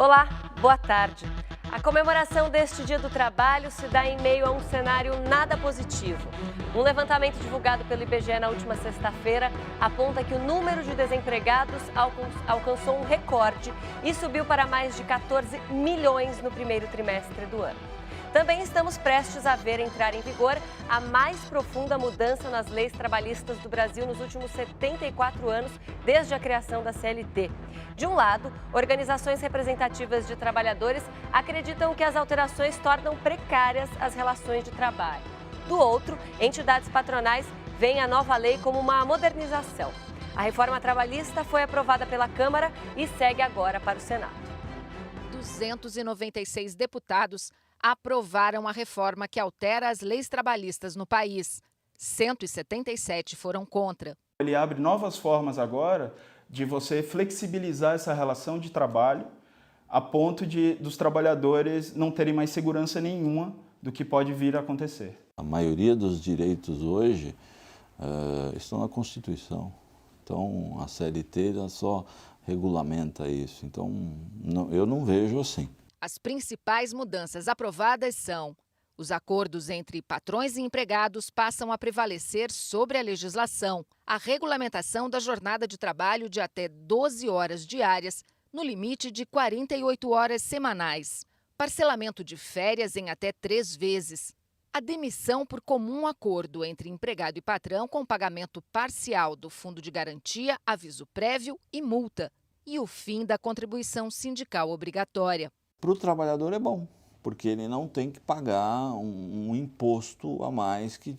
Olá, boa tarde. A comemoração deste Dia do Trabalho se dá em meio a um cenário nada positivo. Um levantamento divulgado pelo IBGE na última sexta-feira aponta que o número de desempregados alcançou um recorde e subiu para mais de 14 milhões no primeiro trimestre do ano. Também estamos prestes a ver entrar em vigor a mais profunda mudança nas leis trabalhistas do Brasil nos últimos 74 anos, desde a criação da CLT. De um lado, organizações representativas de trabalhadores acreditam que as alterações tornam precárias as relações de trabalho. Do outro, entidades patronais veem a nova lei como uma modernização. A reforma trabalhista foi aprovada pela Câmara e segue agora para o Senado. 296 deputados aprovaram a reforma que altera as leis trabalhistas no país. 177 foram contra. Ele abre novas formas agora de você flexibilizar essa relação de trabalho a ponto dos trabalhadores não terem mais segurança nenhuma do que pode vir a acontecer. A maioria dos direitos hoje estão na Constituição. Então, a CLT só regulamenta isso. Então, eu não vejo assim. As principais mudanças aprovadas são: os acordos entre patrões e empregados passam a prevalecer sobre a legislação, a regulamentação da jornada de trabalho de até 12 horas diárias, no limite de 48 horas semanais, parcelamento de férias em até 3 vezes, a demissão por comum acordo entre empregado e patrão com pagamento parcial do fundo de garantia, aviso prévio e multa, e o fim da contribuição sindical obrigatória. Para o trabalhador é bom, porque ele não tem que pagar um imposto a mais que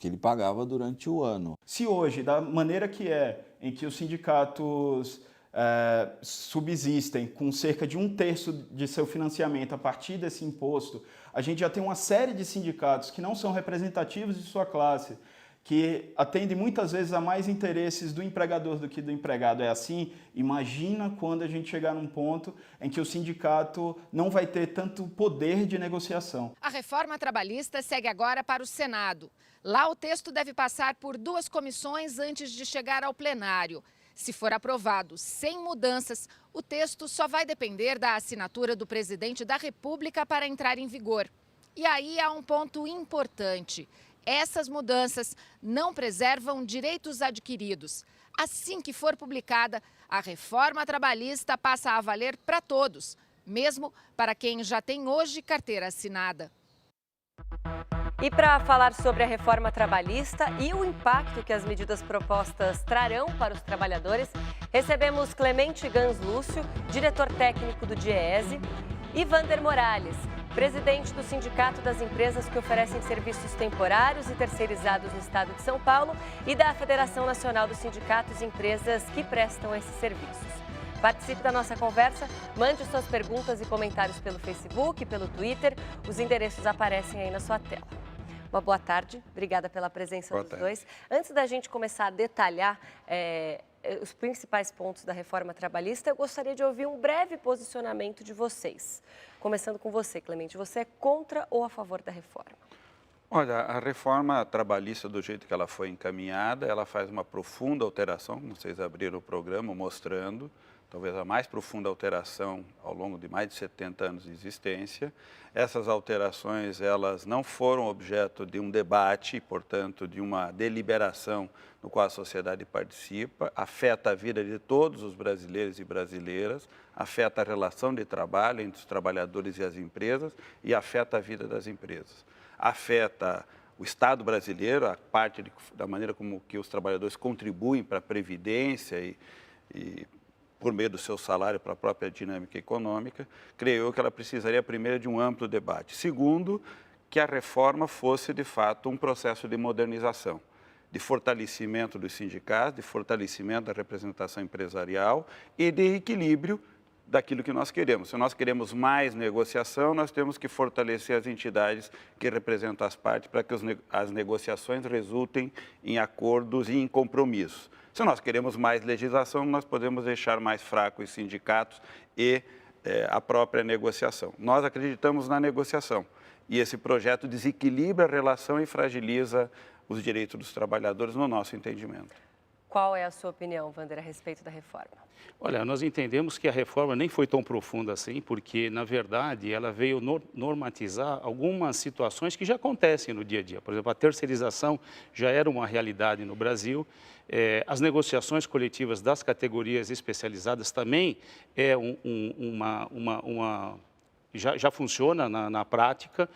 ele pagava durante o ano. Se hoje, da maneira que em que os sindicatos subsistem com cerca de 1/3 de seu financiamento a partir desse imposto, a gente já tem uma série de sindicatos que não são representativos de sua classe, que atendem muitas vezes a mais interesses do empregador do que do empregado. É assim, imagina quando a gente chegar num ponto em que o sindicato não vai ter tanto poder de negociação. A reforma trabalhista segue agora para o Senado. Lá o texto deve passar por 2 comissões antes de chegar ao plenário. Se for aprovado sem mudanças, o texto só vai depender da assinatura do presidente da República para entrar em vigor. E aí há um ponto importante. Essas mudanças não preservam direitos adquiridos. Assim que for publicada, a reforma trabalhista passa a valer para todos, mesmo para quem já tem hoje carteira assinada. E para falar sobre a reforma trabalhista e o impacto que as medidas propostas trarão para os trabalhadores, recebemos Clemente Gans Lúcio, diretor técnico do DIEESE, e Vander Morales, presidente do Sindicato das Empresas que oferecem serviços temporários e terceirizados no estado de São Paulo e da Federação Nacional dos Sindicatos e Empresas que prestam esses serviços. Participe da nossa conversa, mande suas perguntas e comentários pelo Facebook, pelo Twitter, os endereços aparecem aí na sua tela. Uma boa tarde, obrigada pela presença dos dois. Antes da gente começar a detalhar os principais pontos da reforma trabalhista, eu gostaria de ouvir um breve posicionamento de vocês. Começando com você, Clemente, você é contra ou a favor da reforma? Olha, a reforma trabalhista, do jeito que ela foi encaminhada, ela faz uma profunda alteração, como vocês abriram o programa mostrando, talvez a mais profunda alteração ao longo de mais de 70 anos de existência. Essas alterações, elas não foram objeto de um debate, portanto, de uma deliberação no qual a sociedade participa, afeta a vida de todos os brasileiros e brasileiras, afeta a relação de trabalho entre os trabalhadores e as empresas e afeta a vida das empresas. Afeta o Estado brasileiro, a parte da maneira como que os trabalhadores contribuem para a Previdência e por meio do seu salário para a própria dinâmica econômica, creio eu que ela precisaria primeiro de um amplo debate. Segundo, que a reforma fosse de fato um processo de modernização, de fortalecimento dos sindicatos, de fortalecimento da representação empresarial e de equilíbrio daquilo que nós queremos. Se nós queremos mais negociação, nós temos que fortalecer as entidades que representam as partes para que as negociações resultem em acordos e em compromissos. Se nós queremos mais legislação, nós podemos deixar mais fracos os sindicatos e a própria negociação. Nós acreditamos na negociação e esse projeto desequilibra a relação e fragiliza os direitos dos trabalhadores no nosso entendimento. Qual é a sua opinião, Wander, a respeito da reforma? Olha, nós entendemos que a reforma nem foi tão profunda assim, porque, na verdade, ela veio normatizar algumas situações que já acontecem no dia a dia. Por exemplo, a terceirização já era uma realidade no Brasil. As negociações coletivas das categorias especializadas também já funciona na prática.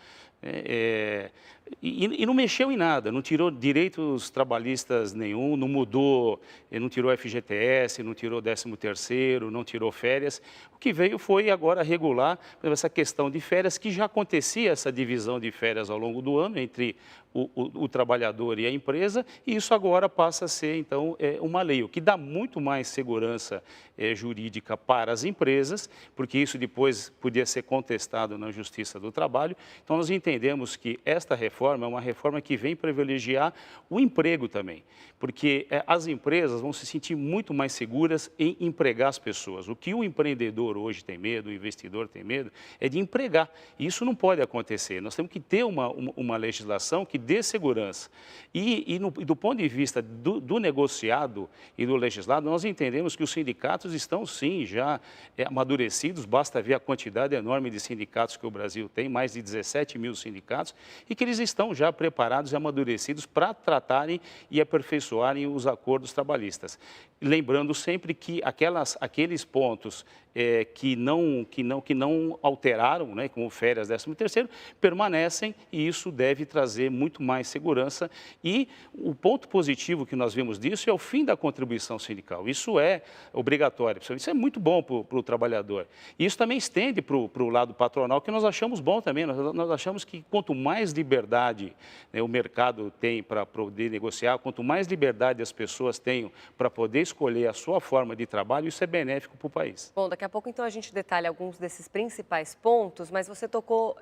E não mexeu em nada, não tirou direitos trabalhistas nenhum, não mudou, não tirou FGTS, não tirou 13º, não tirou férias. O que veio foi agora regular essa questão de férias, que já acontecia essa divisão de férias ao longo do ano entre o trabalhador e a empresa, e isso agora passa a ser, então, uma lei, o que dá muito mais segurança jurídica para as empresas, porque isso depois podia ser contestado na Justiça do Trabalho. Então, nós entendemos que esta reforma é uma reforma que vem privilegiar o emprego também, porque as empresas vão se sentir muito mais seguras em empregar as pessoas. O que o empreendedor hoje tem medo, o investidor tem medo, é de empregar. E isso não pode acontecer. Nós temos que ter uma legislação que dê segurança. E do ponto de vista do negociado e do legislado, nós entendemos que os sindicatos estão, sim, já amadurecidos. Basta ver a quantidade enorme de sindicatos que o Brasil tem, mais de 17 mil sindicatos, e que eles estão já preparados e amadurecidos para tratarem e aperfeiçoarem os acordos trabalhistas. Lembrando sempre que aqueles pontos que não alteraram, né, como férias 13º, permanecem, e isso deve trazer muito mais segurança. E o ponto positivo que nós vemos disso é o fim da contribuição sindical. Isso é obrigatório, isso é muito bom para o trabalhador. E isso também estende para o lado patronal, que nós achamos bom também. Nós achamos que quanto mais liberdade, né, o mercado tem para poder negociar, quanto mais liberdade as pessoas tenham para poder escolher a sua forma de trabalho, isso é benéfico para o país. Bom, daqui a pouco, então, a gente detalha alguns desses principais pontos, mas você tocou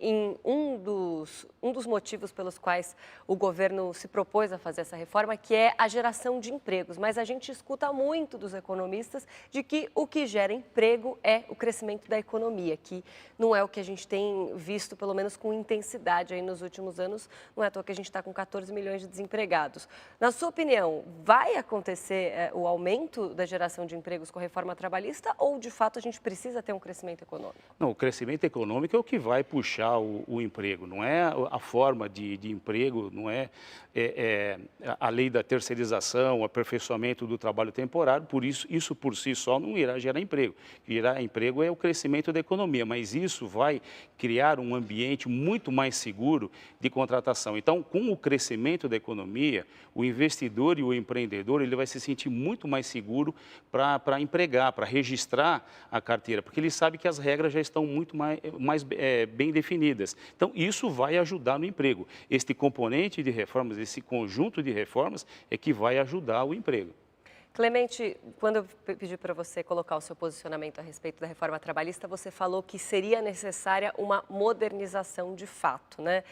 em um dos motivos pelos quais o governo se propôs a fazer essa reforma, que é a geração de empregos. Mas a gente escuta muito dos economistas de que o que gera emprego é o crescimento da economia, que não é o que a gente tem visto, pelo menos com intensidade aí nos últimos anos. Não é à toa que a gente está com 14 milhões de desempregados. Na sua opinião, vai acontecer o aumento da geração de empregos com a reforma trabalhista, ou de fato a gente precisa ter um crescimento econômico? Não, o crescimento econômico é o que vai puxar o emprego, não é a forma de emprego, não é a lei da terceirização, o aperfeiçoamento do trabalho temporário. Por isso por si só não irá gerar emprego. Gerar emprego é o crescimento da economia, mas isso vai criar um ambiente muito mais seguro de contratação. Então, com o crescimento da economia, o investidor e o empreendedor, ele vai se sentir muito mais seguro para empregar, para registrar a carteira, porque ele sabe que as regras já estão muito mais bem definidas. Então, isso vai ajudar no emprego. Este componente de reformas, esse conjunto de reformas é que vai ajudar o emprego. Clemente, quando eu pedi para você colocar o seu posicionamento a respeito da reforma trabalhista, você falou que seria necessária uma modernização de fato, né?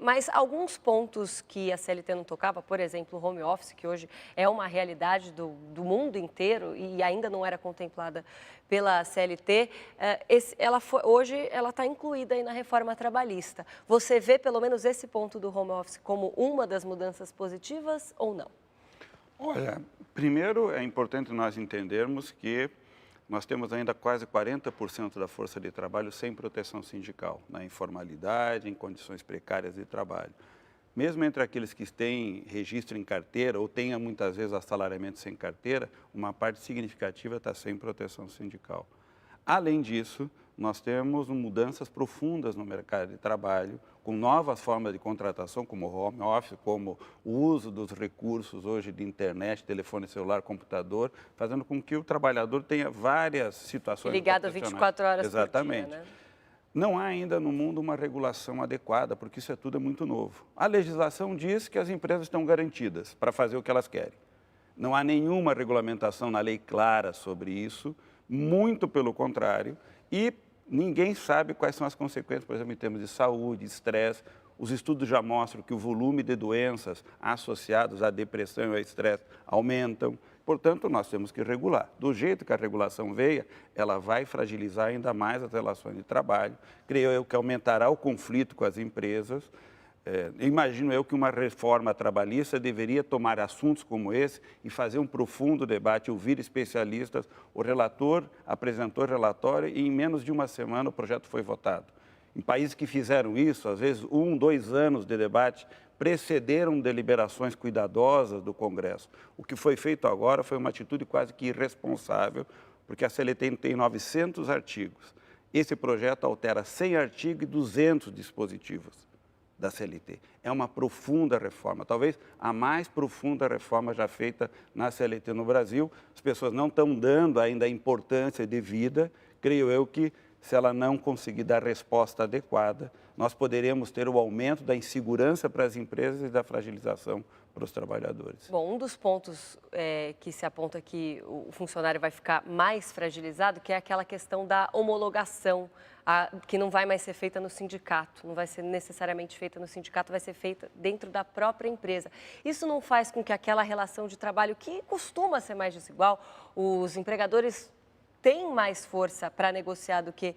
Mas alguns pontos que a CLT não tocava, por exemplo, o home office, que hoje é uma realidade do mundo inteiro e ainda não era contemplada pela CLT, hoje ela está incluída aí na reforma trabalhista. Você vê pelo menos esse ponto do home office como uma das mudanças positivas ou não? Olha, primeiro é importante nós entendermos que nós temos ainda quase 40% da força de trabalho sem proteção sindical, na informalidade, em condições precárias de trabalho. Mesmo entre aqueles que têm registro em carteira ou tenham muitas vezes assalariamento sem carteira, uma parte significativa está sem proteção sindical. Além disso, nós temos mudanças profundas no mercado de trabalho, com novas formas de contratação, como o home office, como o uso dos recursos hoje de internet, telefone celular, computador, fazendo com que o trabalhador tenha várias situações ligado 24 horas Exatamente. Por dia, né? Não há ainda no mundo uma regulação adequada, porque isso tudo é muito novo. A legislação diz que as empresas estão garantidas para fazer o que elas querem. Não há nenhuma regulamentação na lei clara sobre isso, muito pelo contrário, e ninguém sabe quais são as consequências, por exemplo, em termos de saúde, estresse. Os estudos já mostram que o volume de doenças associadas à depressão e ao estresse aumentam. Portanto, nós temos que regular. Do jeito que a regulação veio, ela vai fragilizar ainda mais as relações de trabalho. Creio eu que aumentará o conflito com as empresas. Imagino eu que uma reforma trabalhista deveria tomar assuntos como esse e fazer um profundo debate, ouvir especialistas. O relator apresentou o relatório e em menos de uma semana o projeto foi votado. Em países que fizeram isso, às vezes 1, 2 anos de debate, precederam deliberações cuidadosas do Congresso. O que foi feito agora foi uma atitude quase que irresponsável, porque a CLT tem 900 artigos. Esse projeto altera 100 artigos e 200 dispositivos da CLT. É uma profunda reforma, talvez a mais profunda reforma já feita na CLT no Brasil. As pessoas não estão dando ainda a importância devida. Creio eu que, se ela não conseguir dar resposta adequada, nós poderemos ter o aumento da insegurança para as empresas e da fragilização para os trabalhadores. Bom, um dos pontos que se aponta que o funcionário vai ficar mais fragilizado, que é aquela questão da homologação, que não vai mais ser feita no sindicato, não vai ser necessariamente feita no sindicato, vai ser feita dentro da própria empresa. Isso não faz com que aquela relação de trabalho, que costuma ser mais desigual, os empregadores têm mais força para negociar do que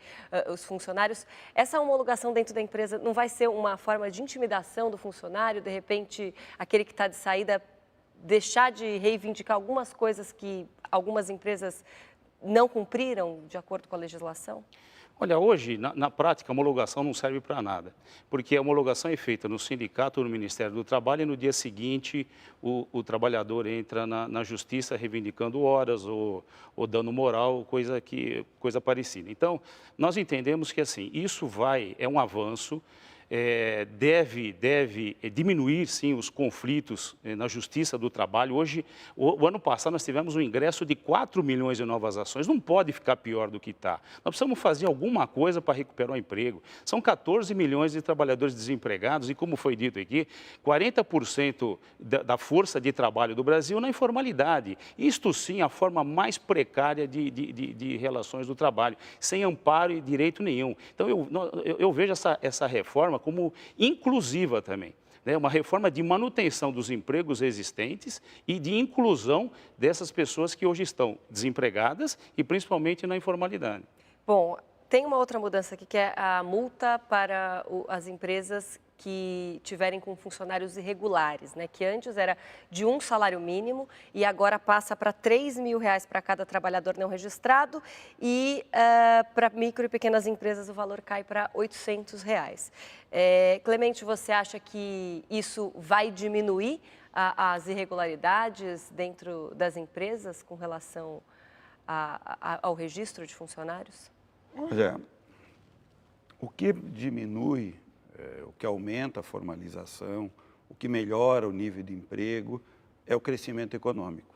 os funcionários. Essa homologação dentro da empresa não vai ser uma forma de intimidação do funcionário, de repente, aquele que está de saída deixar de reivindicar algumas coisas que algumas empresas não cumpriram de acordo com a legislação? Olha, hoje, na prática, a homologação não serve para nada, porque a homologação é feita no sindicato ou no Ministério do Trabalho e no dia seguinte o trabalhador entra na justiça reivindicando horas ou dano moral, coisa parecida. Então, nós entendemos que assim, isso é um avanço, deve diminuir, sim, os conflitos na Justiça do Trabalho. Hoje, o ano passado, nós tivemos um ingresso de 4 milhões de novas ações. Não pode ficar pior do que está. Nós precisamos fazer alguma coisa para recuperar o emprego. São 14 milhões de trabalhadores desempregados e, como foi dito aqui, 40% da força de trabalho do Brasil na informalidade. Isto, sim, é a forma mais precária de relações do trabalho, sem amparo e direito nenhum. Então, eu vejo essa reforma como inclusiva também, né? Uma reforma de manutenção dos empregos existentes e de inclusão dessas pessoas que hoje estão desempregadas e principalmente na informalidade. Bom, tem uma outra mudança aqui que é a multa para as empresas que tiverem com funcionários irregulares, né? Que antes era de 1 salário mínimo e agora passa para R$3 mil para cada trabalhador não registrado e para micro e pequenas empresas o valor cai para R$800. Clemente, você acha que isso vai diminuir as irregularidades dentro das empresas com relação ao registro de funcionários? Olha, o que diminui, o que aumenta a formalização, o que melhora o nível de emprego é o crescimento econômico.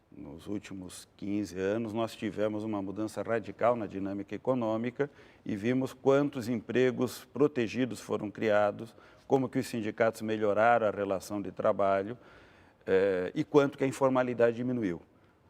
Nos últimos 15 anos, nós tivemos uma mudança radical na dinâmica econômica e vimos quantos empregos protegidos foram criados, como que os sindicatos melhoraram a relação de trabalho e quanto que a informalidade diminuiu.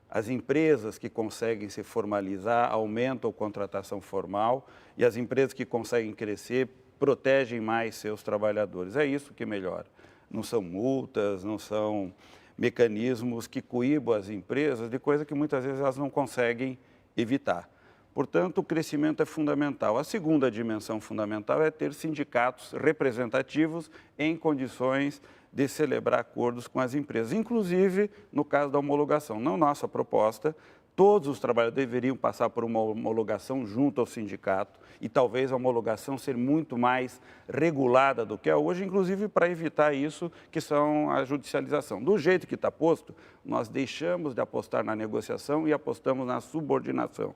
As empresas que conseguem se formalizar aumentam a contratação formal e as empresas que conseguem crescer protegem mais seus trabalhadores. É isso que melhora. Não são multas, não são mecanismos que coíbam as empresas de coisa que muitas vezes elas não conseguem evitar. Portanto, o crescimento é fundamental. A segunda dimensão fundamental é ter sindicatos representativos em condições de celebrar acordos com as empresas, inclusive no caso da homologação. Na nossa proposta, todos os trabalhadores deveriam passar por uma homologação junto ao sindicato e talvez a homologação ser muito mais regulada do que é hoje, inclusive para evitar isso, que são a judicialização. Do jeito que está posto, nós deixamos de apostar na negociação e apostamos na subordinação.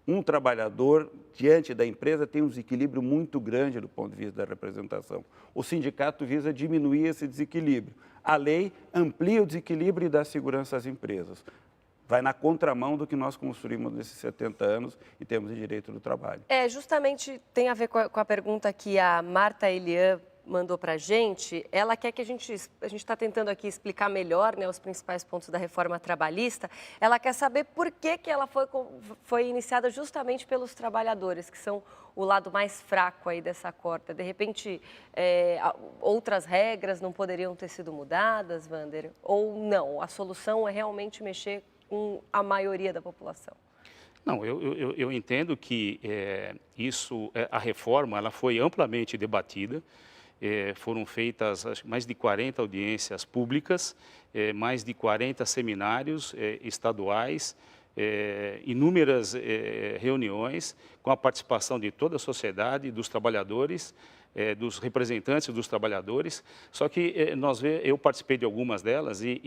Um trabalhador, diante da empresa, tem um desequilíbrio muito grande do ponto de vista da representação. O sindicato visa diminuir esse desequilíbrio. A lei amplia o desequilíbrio e dá segurança às empresas. Vai na contramão do que nós construímos nesses 70 anos e temos de direito do trabalho. Justamente tem a ver com a pergunta que a Marta Elian mandou para a gente. Ela quer que a gente está tentando aqui explicar melhor, né, os principais pontos da reforma trabalhista. Ela quer saber por que ela foi iniciada justamente pelos trabalhadores, que são o lado mais fraco aí dessa corda. De repente, outras regras não poderiam ter sido mudadas, Wander? Ou não? A solução é realmente mexer com a maioria da população? Não, eu entendo que a reforma ela foi amplamente debatida foram feitas mais de 40 audiências públicas, mais de 40 seminários estaduais, inúmeras reuniões com a participação de toda a sociedade, dos trabalhadores, dos representantes dos trabalhadores. Só que eu participei de algumas delas e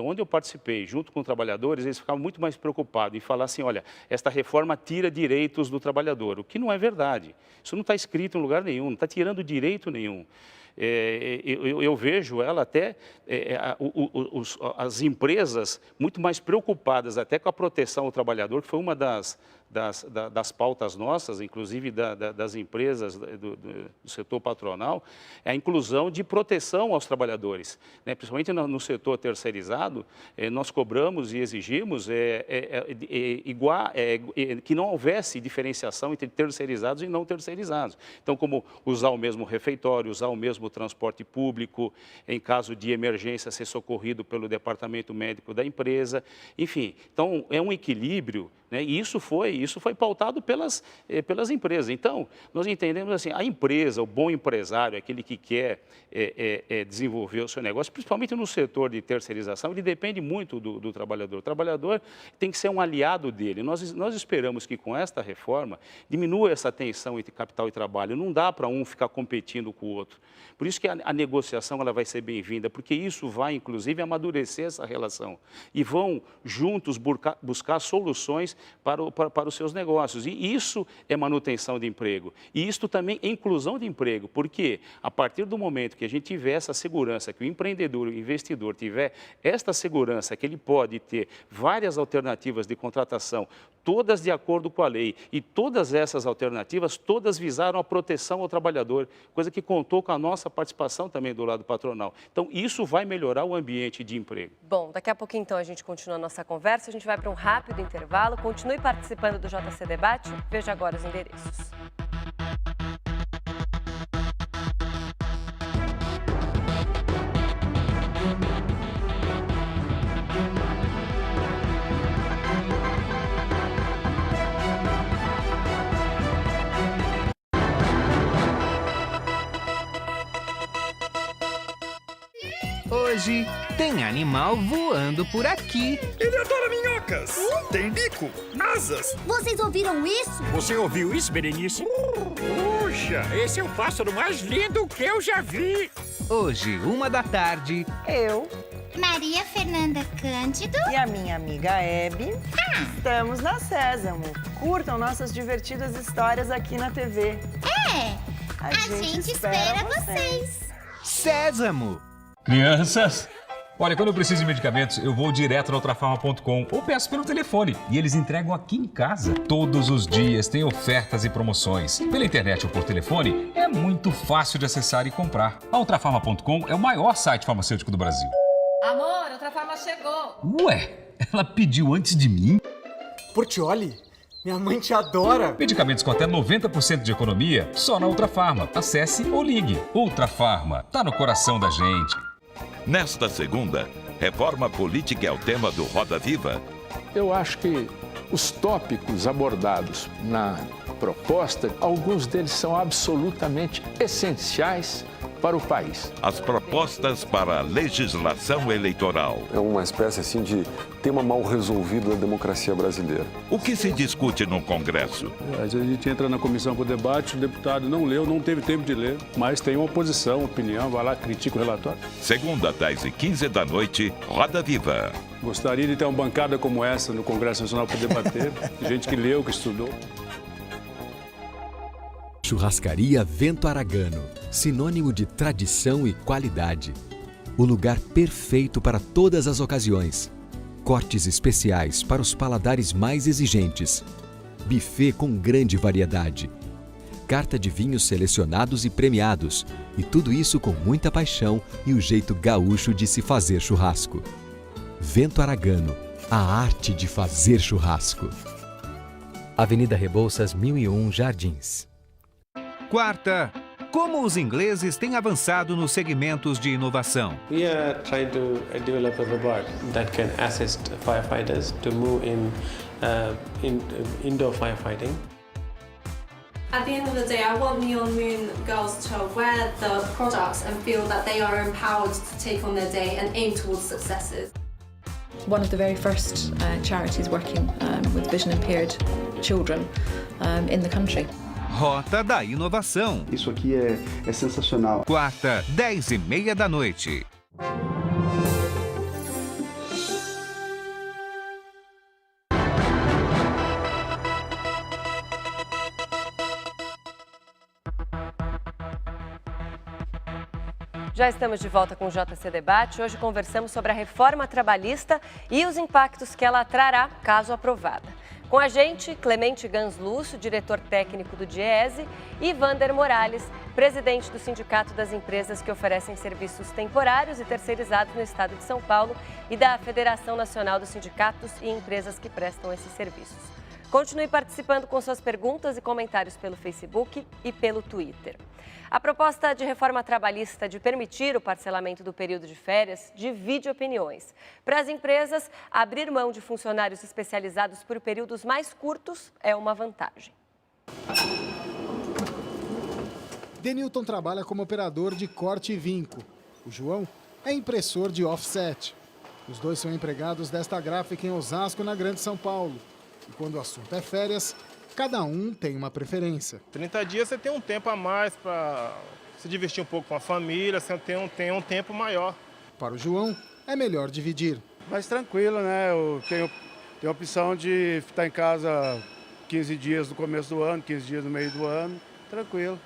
onde eu participei, junto com trabalhadores, eles ficavam muito mais preocupados em falar assim, olha, esta reforma tira direitos do trabalhador, o que não é verdade. Isso não está escrito em lugar nenhum, não está tirando direito nenhum. Eu vejo ela até, as empresas muito mais preocupadas até com a proteção ao trabalhador, que foi uma das pautas nossas, inclusive das empresas do setor patronal, é a inclusão de proteção aos trabalhadores, né? Principalmente no setor terceirizado, nós cobramos e exigimos que não houvesse diferenciação entre terceirizados e não terceirizados. Então, como usar o mesmo refeitório, usar o mesmo transporte público, em caso de emergência, ser socorrido pelo departamento médico da empresa, enfim. Então, é um equilíbrio, né? E isso foi pautado pelas empresas. Então, nós entendemos assim, a empresa, o bom empresário, aquele que quer desenvolver o seu negócio, principalmente no setor de terceirização, ele depende muito do trabalhador. O trabalhador tem que ser um aliado dele. Nós esperamos que com esta reforma diminua essa tensão entre capital e trabalho. Não dá para um ficar competindo com o outro. Por isso que a negociação ela vai ser bem-vinda, porque isso vai, inclusive, amadurecer essa relação. E vão juntos buscar soluções para os seus negócios. E isso é manutenção de emprego. E isso também é inclusão de emprego, porque a partir do momento que a gente tiver essa segurança, que o empreendedor, o investidor tiver esta segurança, que ele pode ter várias alternativas de contratação, todas de acordo com a lei, e todas essas alternativas, todas visaram a proteção ao trabalhador, coisa que contou com a nossa participação também do lado patronal. Então, isso vai melhorar o ambiente de emprego. Bom, daqui a pouquinho, então, a gente continua a nossa conversa, a gente vai para um rápido intervalo. Continue participando do JC Debate, veja agora os endereços. Hoje tem animal voando por aqui. Ele adora minhocas. Tem bico, asas. Vocês ouviram isso? Você ouviu isso, Berenice? Puxa, esse é o pássaro mais lindo que eu já vi. Hoje, 1h, eu, Maria Fernanda Cândido e a minha amiga Hebe estamos na Sésamo. Curtam nossas divertidas histórias aqui na TV. A gente espera vocês. Sésamo. Crianças, olha, quando eu preciso de medicamentos, eu vou direto na Ultrafarma.com ou peço pelo telefone e eles entregam aqui em casa. Todos os dias tem ofertas e promoções. Pela internet ou por telefone, é muito fácil de acessar e comprar. A Ultrafarma.com é o maior site farmacêutico do Brasil. Amor, a Ultrafarma chegou. Ué, ela pediu antes de mim? Portiolli, minha mãe te adora. Medicamentos com até 90% de economia, só na Ultrafarma. Acesse ou ligue. Ultrafarma, tá no coração da gente. Nesta segunda, reforma política é o tema do Roda Viva. Eu acho que os tópicos abordados na proposta, alguns deles são absolutamente essenciais para o país. As propostas para a legislação eleitoral. É uma espécie assim de tema mal resolvido da democracia brasileira. O que se discute no Congresso? Às vezes a gente entra na comissão para o debate, o deputado não leu, não teve tempo de ler, mas tem uma oposição, opinião, vai lá, critica o relatório. Segunda, 10h15 da noite, Roda Viva. Gostaria de ter uma bancada como essa no Congresso Nacional para debater, gente que leu, que estudou. Churrascaria Vento Aragano, sinônimo de tradição e qualidade. O lugar perfeito para todas as ocasiões. Cortes especiais para os paladares mais exigentes. Buffet com grande variedade. Carta de vinhos selecionados e premiados. E tudo isso com muita paixão e o jeito gaúcho de se fazer churrasco. Vento Aragano, a arte de fazer churrasco. Avenida Rebouças, 1001, Jardins. Quarta, como os ingleses têm avançado nos segmentos de inovação. We are trying to develop a robot that can assist firefighters to move in indoor firefighting. At the end of the day, I want Neon Moon girls to wear the products and feel that they are empowered to take on their day and aim towards successes. One of the very first charities working with vision impaired children in the country. Rota da Inovação. Isso aqui é sensacional. Quarta, 10h30 da noite. Já estamos de volta com o JC Debate. Hoje conversamos sobre a reforma trabalhista e os impactos que ela trará, caso aprovada. Com a gente, Clemente Gans Lúcio, diretor técnico do DIEESE, e Vander Morales, presidente do Sindicato das Empresas que oferecem serviços temporários e terceirizados no estado de São Paulo e da Federação Nacional dos Sindicatos e Empresas que prestam esses serviços. Continue participando com suas perguntas e comentários pelo Facebook e pelo Twitter. A proposta de reforma trabalhista de permitir o parcelamento do período de férias divide opiniões. Para as empresas, abrir mão de funcionários especializados por períodos mais curtos é uma vantagem. Denilton trabalha como operador de corte e vinco. O João é impressor de offset. Os dois são empregados desta gráfica em Osasco, na Grande São Paulo. E quando o assunto é férias, cada um tem uma preferência. 30 dias você tem um tempo a mais para se divertir um pouco com a família, você tem um tempo maior. Para o João, é melhor dividir. Mais tranquilo, né? Eu tenho a opção de estar em casa 15 dias no começo do ano, 15 dias no meio do ano, tranquilo.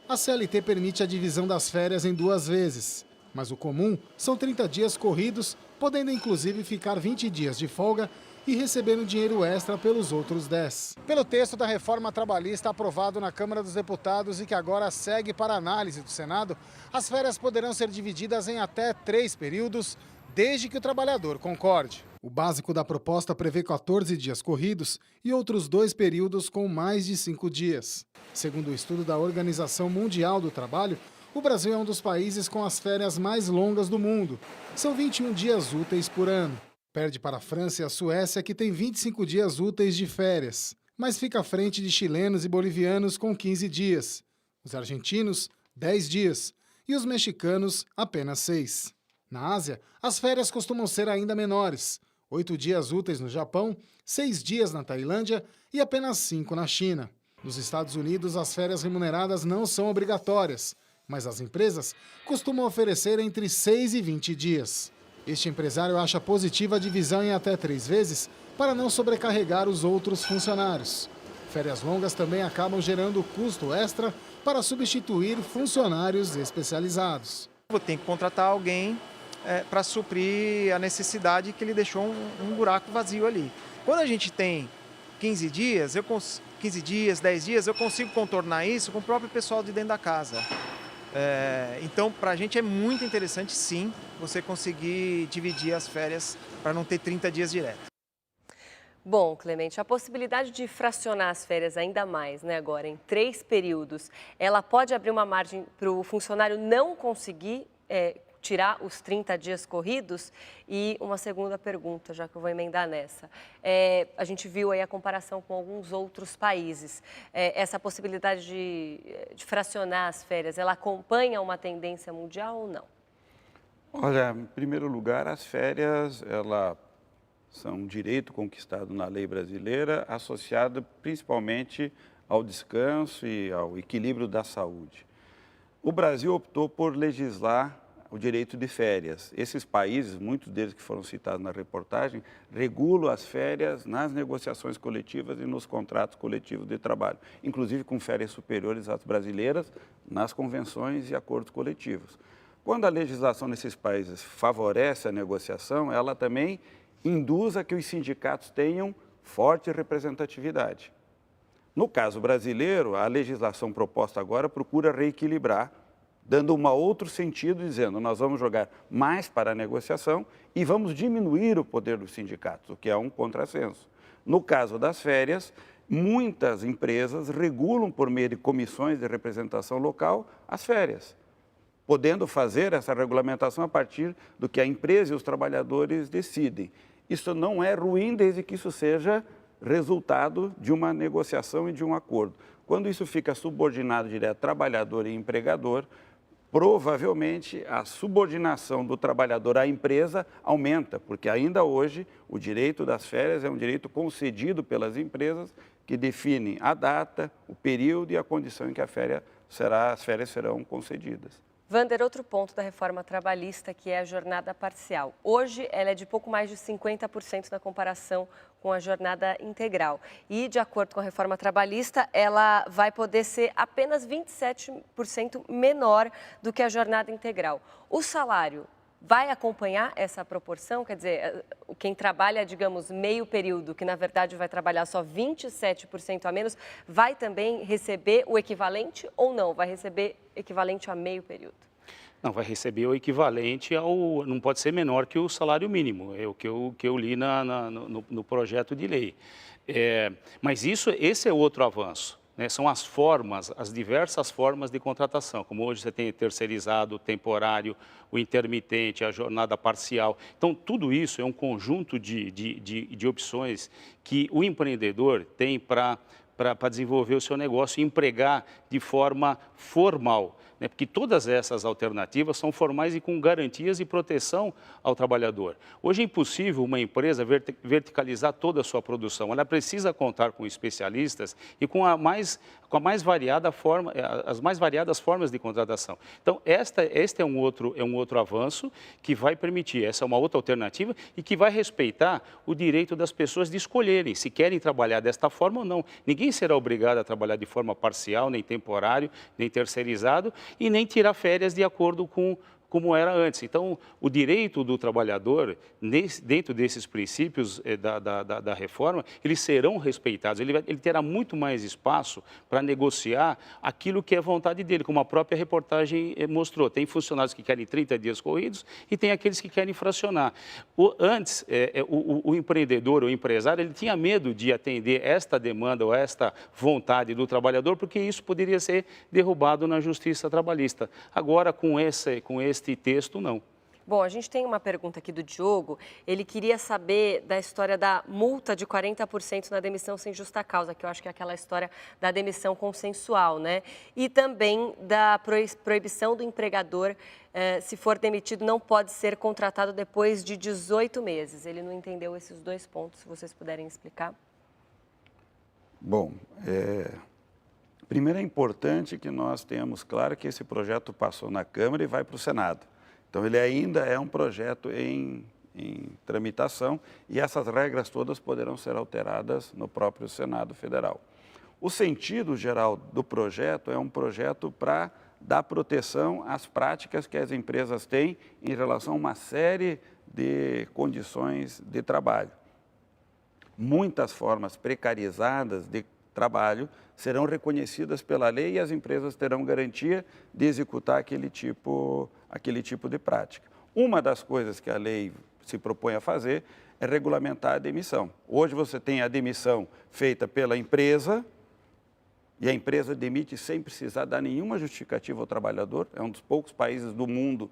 A CLT permite a divisão das férias em 2 vezes, mas o comum são 30 dias corridos, podendo inclusive ficar 20 dias de folga e recebendo dinheiro extra pelos outros 10. Pelo texto da reforma trabalhista aprovado na Câmara dos Deputados e que agora segue para análise do Senado, as férias poderão ser divididas em até 3 períodos, desde que o trabalhador concorde. O básico da proposta prevê 14 dias corridos e outros 2 períodos com mais de 5 dias. Segundo o estudo da Organização Mundial do Trabalho, o Brasil é um dos países com as férias mais longas do mundo. São 21 dias úteis por ano. Perde para a França e a Suécia, que tem 25 dias úteis de férias, mas fica à frente de chilenos e bolivianos com 15 dias. Os argentinos, 10 dias, e os mexicanos, apenas 6. Na Ásia, as férias costumam ser ainda menores. 8 dias úteis no Japão, 6 dias na Tailândia e apenas 5 na China. Nos Estados Unidos, as férias remuneradas não são obrigatórias, mas as empresas costumam oferecer entre 6 e 20 dias. Este empresário acha positiva a divisão em até 3 vezes para não sobrecarregar os outros funcionários. Férias longas também acabam gerando custo extra para substituir funcionários especializados. Vou ter que contratar alguém para suprir a necessidade que ele deixou um buraco vazio ali. Quando a gente tem 15 dias, 10 dias, eu consigo contornar isso com o próprio pessoal de dentro da casa. Então, para a gente é muito interessante, sim, você conseguir dividir as férias para não ter 30 dias direto. Bom, Clemente, a possibilidade de fracionar as férias ainda mais, agora em 3 períodos, ela pode abrir uma margem para o funcionário não conseguir tirar os 30 dias corridos? E uma segunda pergunta, já que eu vou emendar nessa. A gente viu aí a comparação com alguns outros países. Essa possibilidade de fracionar as férias, ela acompanha uma tendência mundial ou não? Olha, em primeiro lugar, as férias, são um direito conquistado na lei brasileira, associado principalmente ao descanso e ao equilíbrio da saúde. O Brasil optou por legislar o direito de férias. Esses países, muitos deles que foram citados na reportagem, regulam as férias nas negociações coletivas e nos contratos coletivos de trabalho, inclusive com férias superiores às brasileiras nas convenções e acordos coletivos. Quando a legislação nesses países favorece a negociação, ela também induz a que os sindicatos tenham forte representatividade. No caso brasileiro, a legislação proposta agora procura reequilibrar, dando um outro sentido, dizendo nós vamos jogar mais para a negociação e vamos diminuir o poder dos sindicatos, o que é um contrassenso. No caso das férias, muitas empresas regulam por meio de comissões de representação local as férias, podendo fazer essa regulamentação a partir do que a empresa e os trabalhadores decidem. Isso não é ruim desde que isso seja resultado de uma negociação e de um acordo. Quando isso fica subordinado direto trabalhador e empregador, provavelmente a subordinação do trabalhador à empresa aumenta, porque ainda hoje o direito das férias é um direito concedido pelas empresas que definem a data, o período e a condição em que as férias serão concedidas. Wander, outro ponto da reforma trabalhista, que é a jornada parcial. Hoje, ela é de pouco mais de 50% na comparação com a jornada integral. E, de acordo com a reforma trabalhista, ela vai poder ser apenas 27% menor do que a jornada integral. O salário vai acompanhar essa proporção? Quer dizer, quem trabalha, digamos, meio período, que na verdade vai trabalhar só 27% a menos, vai também receber o equivalente ou não? Vai receber equivalente a meio período? Não, vai receber o equivalente ao... Não pode ser menor que o salário mínimo, é o que eu li no projeto de lei. Mas esse é outro avanço. Né, são as formas, as diversas formas de contratação, como hoje você tem terceirizado, temporário, o intermitente, a jornada parcial. Então, tudo isso é um conjunto de opções que o empreendedor tem para desenvolver o seu negócio e empregar de forma formal. Né, porque todas essas alternativas são formais e com garantias e proteção ao trabalhador. Hoje é impossível uma empresa verticalizar toda a sua produção. Ela precisa contar com especialistas e com as mais variadas formas de contratação. Então, este é um outro avanço que vai permitir, essa é uma outra alternativa e que vai respeitar o direito das pessoas de escolherem se querem trabalhar desta forma ou não. Ninguém será obrigado a trabalhar de forma parcial, nem temporário, nem terceirizado, e nem tirar férias de acordo com como era antes. Então, o direito do trabalhador, dentro desses princípios da reforma, eles serão respeitados. Ele terá muito mais espaço para negociar aquilo que é vontade dele, como a própria reportagem mostrou. Tem funcionários que querem 30 dias corridos e tem aqueles que querem fracionar. Antes, o empreendedor, o empresário, ele tinha medo de atender esta demanda ou esta vontade do trabalhador, porque isso poderia ser derrubado na justiça trabalhista. Agora, com este texto, não. Bom, a gente tem uma pergunta aqui do Diogo. Ele queria saber da história da multa de 40% na demissão sem justa causa, que eu acho que é aquela história da demissão consensual, né? E também da proibição do empregador, se for demitido, não pode ser contratado depois de 18 meses. Ele não entendeu esses dois pontos, se vocês puderem explicar. Bom, primeiro é importante que nós tenhamos claro que esse projeto passou na Câmara e vai para o Senado. Então, ele ainda é um projeto em tramitação e essas regras todas poderão ser alteradas no próprio Senado Federal. O sentido geral do projeto é um projeto para dar proteção às práticas que as empresas têm em relação a uma série de condições de trabalho. Muitas formas precarizadas de trabalho serão reconhecidas pela lei e as empresas terão garantia de executar aquele tipo de prática. Uma das coisas que a lei se propõe a fazer é regulamentar a demissão. Hoje você tem a demissão feita pela empresa e a empresa demite sem precisar dar nenhuma justificativa ao trabalhador. É um dos poucos países do mundo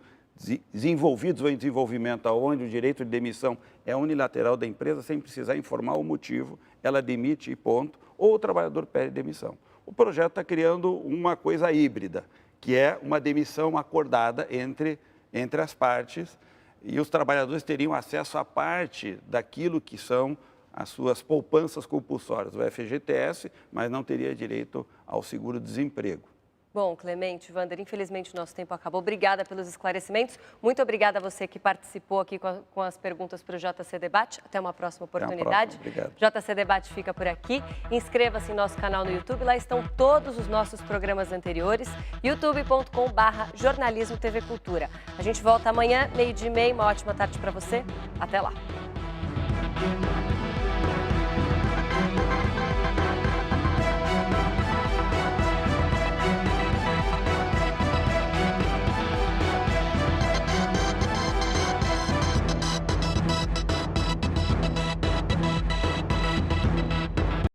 desenvolvidos ou em desenvolvimento onde o direito de demissão é unilateral da empresa sem precisar informar o motivo, ela demite e ponto, ou o trabalhador pede demissão. O projeto está criando uma coisa híbrida, que é uma demissão acordada entre as partes e os trabalhadores teriam acesso a parte daquilo que são as suas poupanças compulsórias, o FGTS, mas não teria direito ao seguro-desemprego. Bom, Clemente, Wander, infelizmente o nosso tempo acabou. Obrigada pelos esclarecimentos. Muito obrigada a você que participou aqui com as perguntas para o JC Debate. Até uma próxima oportunidade. Obrigado. JC Debate fica por aqui. Inscreva-se em nosso canal no YouTube. Lá estão todos os nossos programas anteriores. youtube.com/jornalismo TV Cultura. A gente volta amanhã, 12:30. Uma ótima tarde para você. Até lá.